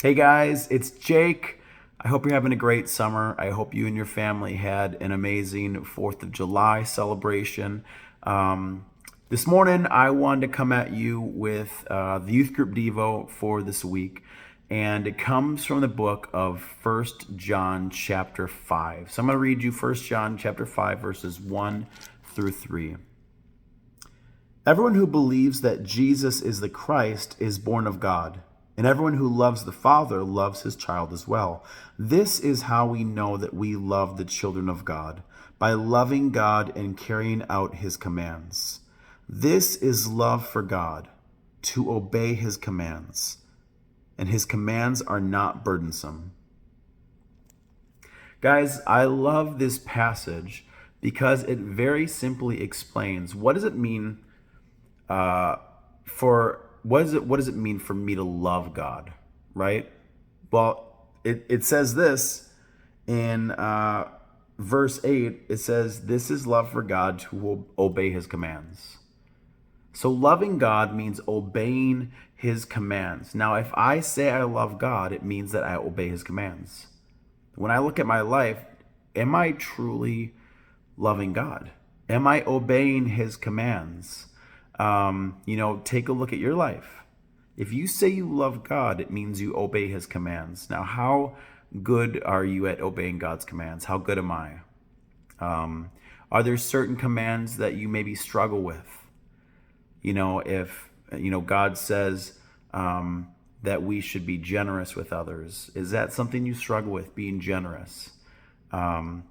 Hey guys, it's Jake. I hope you're having a great summer. I hope you and your family had an amazing 4th of July celebration. Um, this morning, I wanted to come at you with the youth group Devo for this week, and it comes from the book of First John chapter 5. So I'm going to read you First John chapter 5, verses 1 through 3. Everyone who believes that Jesus is the Christ is born of God, and everyone who loves the Father loves his child as well. This is how we know that we love the children of God, by loving God and carrying out his commands. This is love for God, to obey his commands, and his commands are not burdensome. Guys, I love this passage because it very simply explains what does it mean for what does it mean for me to love God, right? Well, it says this in verse 8. It says, "This is love for God, to obey his commands." So loving God means obeying his commands. Now, if I say I love God, it means that I obey his commands. When I look at my life, am I truly loving God? Am I obeying his commands? Take a look at your life. If you say you love God, it means you obey his commands. Now, how good are you at obeying God's commands? How good am I? Are there certain commands that you maybe struggle with? If God says that we should be generous with others, is that something you struggle with, being generous? Something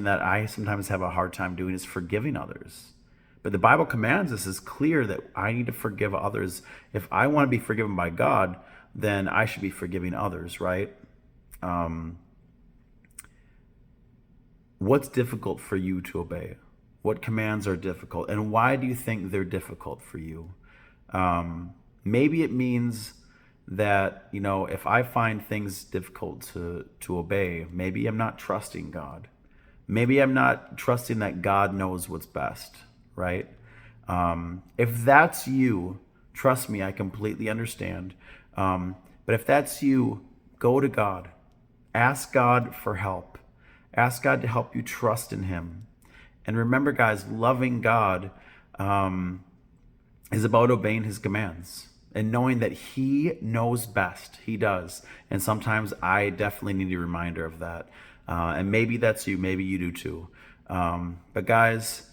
that I sometimes have a hard time doing is forgiving others. But the Bible commands us, is clear that I need to forgive others. If I want to be forgiven by God, then I should be forgiving others, right? What's difficult for you to obey? What commands are difficult? And why do you think they're difficult for you? Maybe it means that, if I find things difficult to obey, maybe I'm not trusting God. Maybe I'm not trusting that God knows what's best, right? If that's you, trust me, I completely understand. But if that's you, go to God. Ask God for help. Ask God to help you trust in him. And remember, guys, loving God is about obeying his commands and knowing that he knows best. He does. And sometimes I definitely need a reminder of that. And maybe that's you. Maybe you do too. But guys,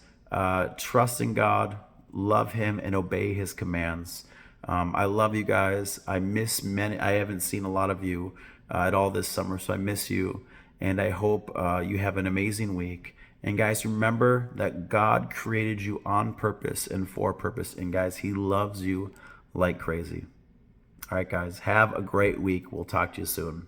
trust in God, love him, and obey his commands. I love you guys. I miss many. I haven't seen a lot of you at all this summer, so I miss you. And I hope you have an amazing week. And guys, remember that God created you on purpose and for purpose. And guys, he loves you like crazy. All right, guys, have a great week. We'll talk to you soon.